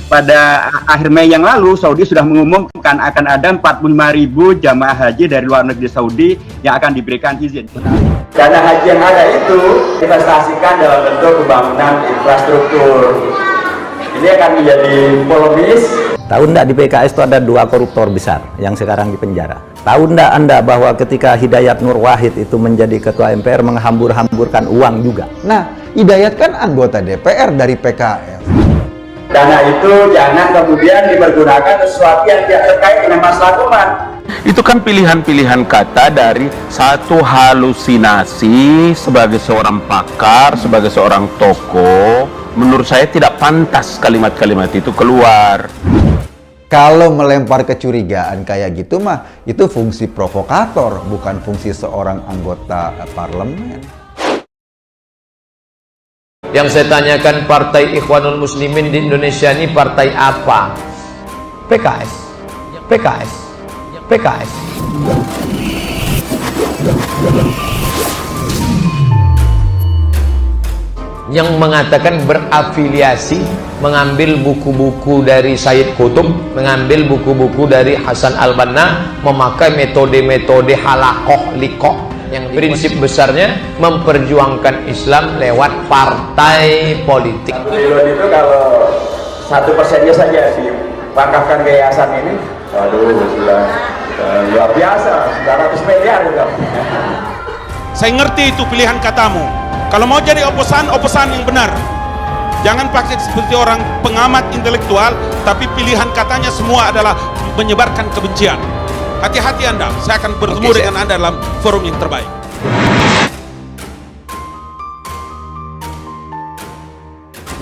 pada akhir Mei yang lalu, Saudi sudah mengumumkan akan ada 45.000 jamaah haji dari luar negeri Saudi yang akan diberikan izin. Dana haji yang ada itu investasikan dalam bentuk pembangunan infrastruktur. Ini akan menjadi polemis. Tahu enggak di PKS itu ada 2 koruptor besar yang sekarang di penjara? Tahu enggak Anda bahwa ketika Hidayat Nur Wahid itu menjadi ketua MPR menghambur-hamburkan uang juga? Nah, Hidayat kan anggota DPR dari PKS. Dana itu jangan kemudian dipergunakan sesuatu yang tidak terkait dengan masalah umat. Itu kan pilihan-pilihan kata dari satu halusinasi sebagai seorang pakar, sebagai seorang tokoh. Menurut saya tidak pantas kalimat-kalimat itu keluar. Kalau melempar kecurigaan kayak gitu mah, itu fungsi provokator, bukan fungsi seorang anggota parlemen. Yang saya tanyakan, Partai Ikhwanul Muslimin di Indonesia ini partai apa? PKS. PKS. PKS. Yang mengatakan berafiliasi, mengambil buku-buku dari Sayyid Qutb, mengambil buku-buku dari Hasan Al-Banna, memakai metode-metode halakoh likoh, yang prinsip besarnya memperjuangkan Islam lewat partai politik. Triliun itu kalau 1%-nya saja dipakafkan ke yayasan ini, aduh sudah luar biasa, 900 miliar itu. Saya ngerti itu pilihan katamu. Kalau mau jadi oposan yang benar. Jangan pakai seperti orang pengamat intelektual, tapi pilihan katanya semua adalah menyebarkan kebencian. Hati-hati Anda, saya akan bertemu dengan Anda dalam forum yang terbaik.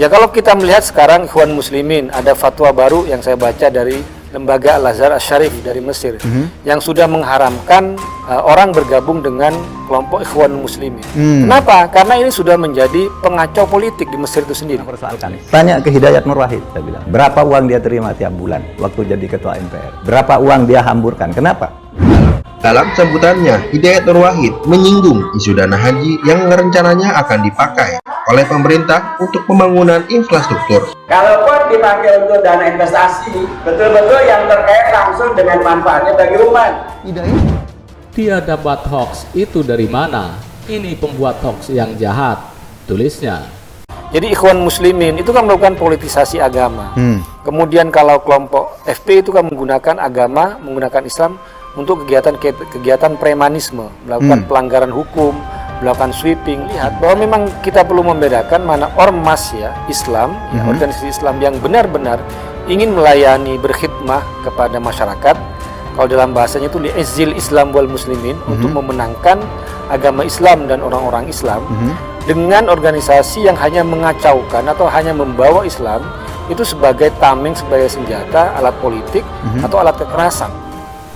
Ya, kalau kita melihat sekarang Ikhwan Muslimin, ada fatwa baru yang saya baca dari Lembaga Al-Azhar Asy-Syarif dari Mesir, yang sudah mengharamkan orang bergabung dengan kelompok Ikhwan Muslimin. Kenapa? Karena ini sudah menjadi pengacau politik di Mesir itu sendiri. Persoalkan. Tanya ke Hidayat Nur Wahid, saya bilang, berapa uang dia terima tiap bulan waktu jadi ketua MPR? Berapa uang dia hamburkan? Kenapa? Dalam sambutannya, Hidayat Nur Wahid menyinggung isu dana haji yang rencananya akan dipakai oleh pemerintah untuk pembangunan infrastruktur. Kalaupun dipakai untuk dana investasi, betul-betul yang terkait langsung dengan manfaatnya bagi umat. Dia dapat hoax itu dari mana? Ini pembuat hoax yang jahat, tulisnya. Jadi Ikhwan Muslimin itu kan melakukan politisasi agama. Kemudian kalau kelompok FP itu kan menggunakan agama, menggunakan Islam untuk kegiatan premanisme, melakukan pelanggaran hukum, melakukan sweeping. Lihat bahwa memang kita perlu membedakan mana ormas ya Islam, ya, organisasi Islam yang benar-benar ingin melayani, berkhidmah kepada masyarakat. Kalau dalam bahasanya itu li'izil Islam wal Muslimin, untuk memenangkan agama Islam dan orang-orang Islam, dengan organisasi yang hanya mengacaukan atau hanya membawa Islam itu sebagai tameng, sebagai senjata, alat politik atau alat kekerasan.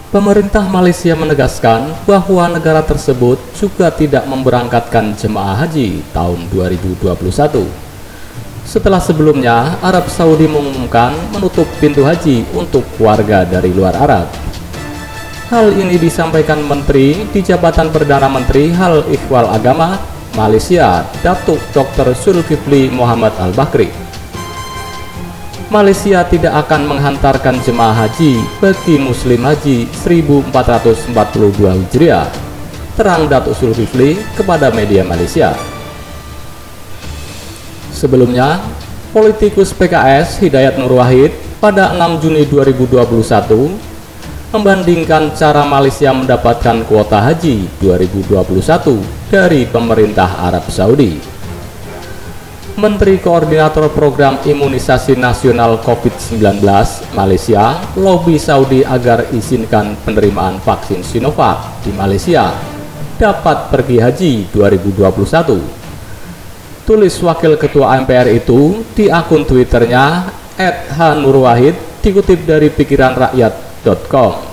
Pemerintah Malaysia menegaskan bahwa negara tersebut juga tidak memberangkatkan jemaah haji tahun 2021. Setelah sebelumnya, Arab Saudi mengumumkan menutup pintu haji untuk warga dari luar Arab. Hal ini disampaikan Menteri di Jabatan Perdana Menteri Hal Ehwal Agama Malaysia, Datuk Dr. Zulkifli Muhammad Al-Bakri. Malaysia tidak akan menghantarkan jemaah haji bagi Muslim Haji 1442 Hijriah, terang Datuk Zulkifli kepada media Malaysia. Sebelumnya, politikus PKS Hidayat Nur Wahid pada 6 Juni 2021 membandingkan cara Malaysia mendapatkan kuota haji 2021 dari pemerintah Arab Saudi. Menteri Koordinator Program Imunisasi Nasional COVID-19 Malaysia lobi Saudi agar izinkan penerimaan vaksin Sinovac di Malaysia dapat pergi haji 2021. Tulis Wakil Ketua MPR itu di akun Twitternya @hnurwahid, dikutip dari pikiranrakyat.com.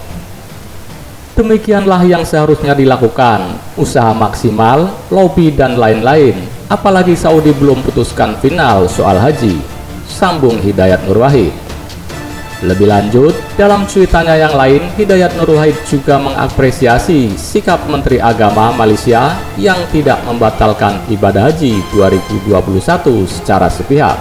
Demikianlah yang seharusnya dilakukan, usaha maksimal, lobi dan lain-lain. Apalagi Saudi belum putuskan final soal haji, sambung Hidayat Nur Wahid. Lebih lanjut, dalam cuitannya yang lain, Hidayat Nur Wahid juga mengapresiasi sikap Menteri Agama Malaysia yang tidak membatalkan ibadah haji 2021 secara sepihak.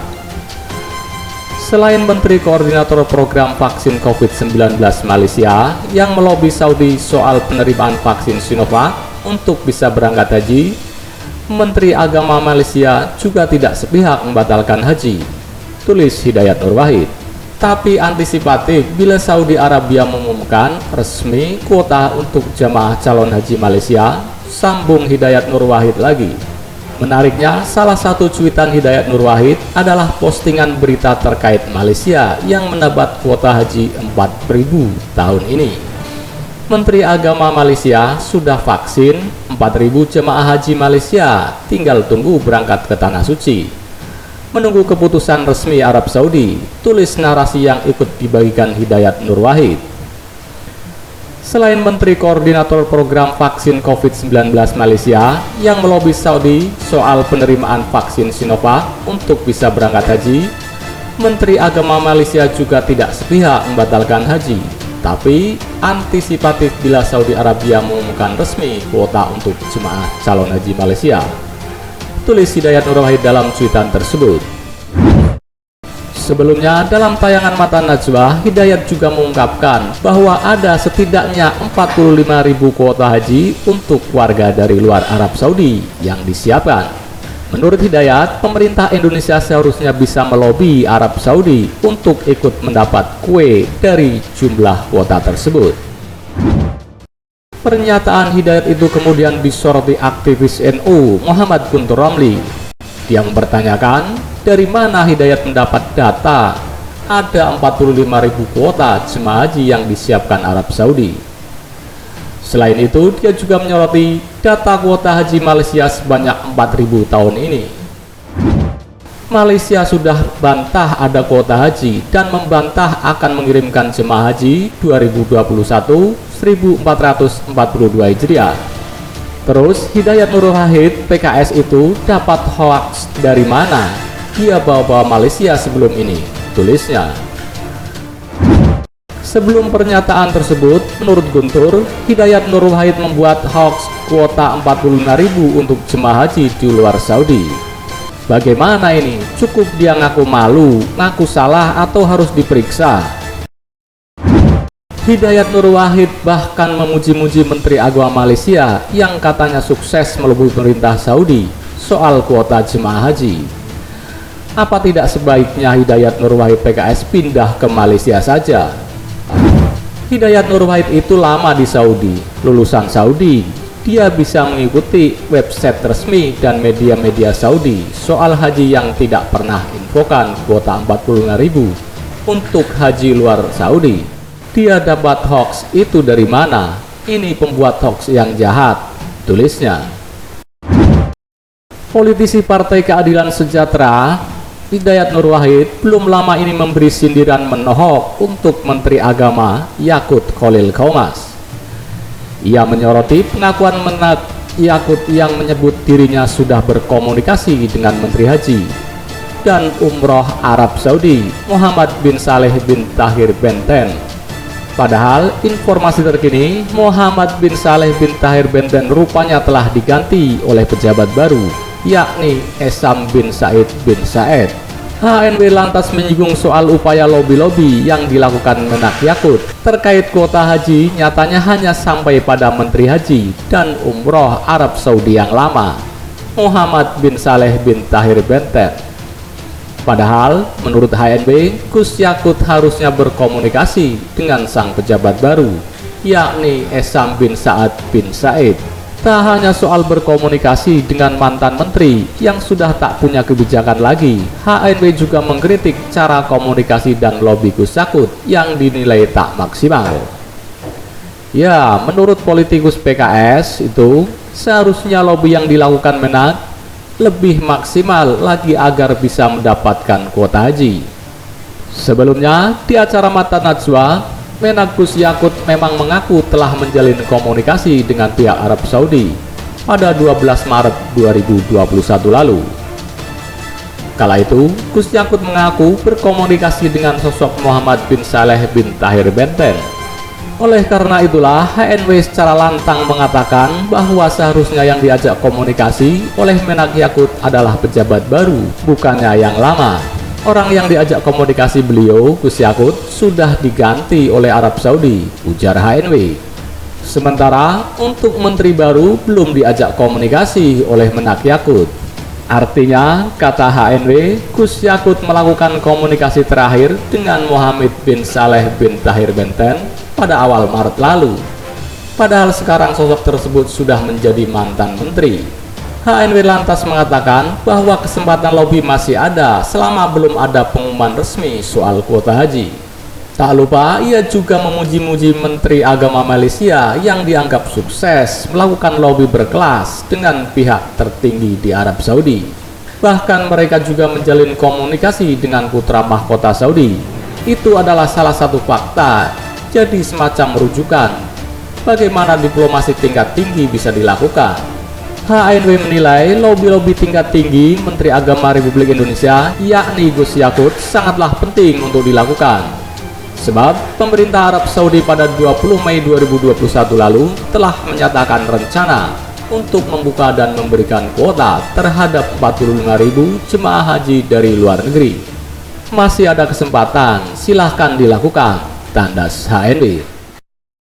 Selain Menteri Koordinator Program Vaksin COVID-19 Malaysia yang melobi Saudi soal penerimaan vaksin Sinovac untuk bisa berangkat haji, Menteri Agama Malaysia juga tidak sepihak membatalkan haji, tulis Hidayat Nur Wahid. Tapi antisipatif bila Saudi Arabia mengumumkan resmi kuota untuk jamaah calon haji Malaysia, sambung Hidayat Nur Wahid lagi. Menariknya, salah satu cuitan Hidayat Nur Wahid adalah postingan berita terkait Malaysia yang mendapat kuota haji 4.000 tahun ini. Menteri Agama Malaysia sudah vaksin 4.000 jemaah haji Malaysia, tinggal tunggu berangkat ke Tanah Suci. Menunggu keputusan resmi Arab Saudi, tulis narasi yang ikut dibagikan Hidayat Nur Wahid. Selain Menteri Koordinator Program Vaksin COVID-19 Malaysia yang melobi Saudi soal penerimaan vaksin Sinovac untuk bisa berangkat haji, Menteri Agama Malaysia juga tidak sepihak membatalkan haji, tapi antisipatif bila Saudi Arabia mengumumkan resmi kuota untuk jemaah calon haji Malaysia, tulis Hidayat Nur Wahid dalam cuitan tersebut. Sebelumnya, dalam tayangan Mata Najwa, Hidayat juga mengungkapkan bahwa ada setidaknya 45.000 kuota haji untuk warga dari luar Arab Saudi yang disiapkan. Menurut Hidayat, pemerintah Indonesia seharusnya bisa melobi Arab Saudi untuk ikut mendapat kue dari jumlah kuota tersebut. Pernyataan Hidayat itu kemudian disoroti aktivis NU Muhammad Guntur Romli. Dia mempertanyakan dari mana Hidayat mendapat data ada 45.000 kuota jemaah haji yang disiapkan Arab Saudi. Selain itu, dia juga menyoroti data kuota haji Malaysia sebanyak 4.000 tahun ini. Malaysia sudah bantah ada kuota haji dan membantah akan mengirimkan jemaah haji 2021 1442 Hijriah. Terus Hidayat Nur Wahid PKS itu dapat hoaks dari mana? Dia bawa-bawa Malaysia sebelum ini, tulisnya. Sebelum pernyataan tersebut, menurut Guntur, Hidayat Nur Wahid membuat hoaks kuota 45.000 untuk jemaah haji di luar Saudi. Bagaimana ini? Cukup dia ngaku malu, ngaku salah, atau harus diperiksa? Hidayat Nur Wahid bahkan memuji-muji Menteri Agama Malaysia yang katanya sukses melebui pemerintah Saudi soal kuota jemaah haji. Apa tidak sebaiknya Hidayat Nur Wahid PKS pindah ke Malaysia saja? Hidayat Nur Wahid itu lama di Saudi, lulusan Saudi. Dia bisa mengikuti website resmi dan media-media Saudi soal haji yang tidak pernah infokan kuota 45.000 untuk haji luar Saudi. Dia dapat hoax itu dari mana? Ini pembuat hoax yang jahat, tulisnya. Politisi Partai Keadilan Sejahtera Hidayat Nur Wahid belum lama ini memberi sindiran menohok untuk Menteri Agama Yakut Khalil Qomas. Ia menyoroti pengakuan Menak Yakut yang menyebut dirinya sudah berkomunikasi dengan Menteri Haji dan Umroh Arab Saudi Muhammad bin Saleh bin Tahir Benten. Padahal informasi terkini Muhammad bin Saleh bin Tahir Benten rupanya telah diganti oleh pejabat baru, yakni Esam bin Said bin Said. HNW lantas menyinggung soal upaya lobi-lobi yang dilakukan Menak Yakut terkait kuota haji nyatanya hanya sampai pada Menteri Haji dan Umroh Arab Saudi yang lama, Muhammad bin Saleh bin Tahir Benten. Padahal menurut HNW, Gus Yakut harusnya berkomunikasi dengan sang pejabat baru, yakni Esam bin Sa'ad bin Said. Tak hanya soal berkomunikasi dengan mantan menteri yang sudah tak punya kebijakan lagi, HNW juga mengkritik cara komunikasi dan lobi Gus Yakut yang dinilai tak maksimal. Ya, menurut politikus PKS itu, seharusnya lobi yang dilakukan Menak lebih maksimal lagi agar bisa mendapatkan kuota haji. Sebelumnya, di acara Mata Najwa, Menak Gus Yakut memang mengaku telah menjalin komunikasi dengan pihak Arab Saudi pada 12 Maret 2021 lalu. Kala itu, Gus Yakut mengaku berkomunikasi dengan sosok Muhammad bin Saleh bin Tahir Benten. Oleh karena itulah, HNW secara lantang mengatakan bahwa seharusnya yang diajak komunikasi oleh Menak Yakut adalah pejabat baru, bukannya yang lama. Orang yang diajak komunikasi beliau, Gus Yakut, sudah diganti oleh Arab Saudi, ujar HNW. Sementara untuk menteri baru belum diajak komunikasi oleh Menak Yakut. Artinya, kata HNW, Gus Yakut melakukan komunikasi terakhir dengan Mohammed bin Saleh bin Tahir Benten pada awal Maret lalu. Padahal sekarang sosok tersebut sudah menjadi mantan menteri. HNW lantas mengatakan bahwa kesempatan lobby masih ada selama belum ada pengumuman resmi soal kuota haji. Tak lupa, ia juga memuji-muji Menteri Agama Malaysia yang dianggap sukses melakukan lobby berkelas dengan pihak tertinggi di Arab Saudi. Bahkan mereka juga menjalin komunikasi dengan putra mahkota Saudi. Itu adalah salah satu fakta, jadi semacam rujukan bagaimana diplomasi tingkat tinggi bisa dilakukan. HNW menilai lobby-lobby tingkat tinggi Menteri Agama Republik Indonesia, yakni Gus Yakut, sangatlah penting untuk dilakukan. Sebab pemerintah Arab Saudi pada 20 Mei 2021 lalu telah menyatakan rencana untuk membuka dan memberikan kuota terhadap 45.000 jemaah haji dari luar negeri. Masih ada kesempatan, silahkan dilakukan, tandas HNW.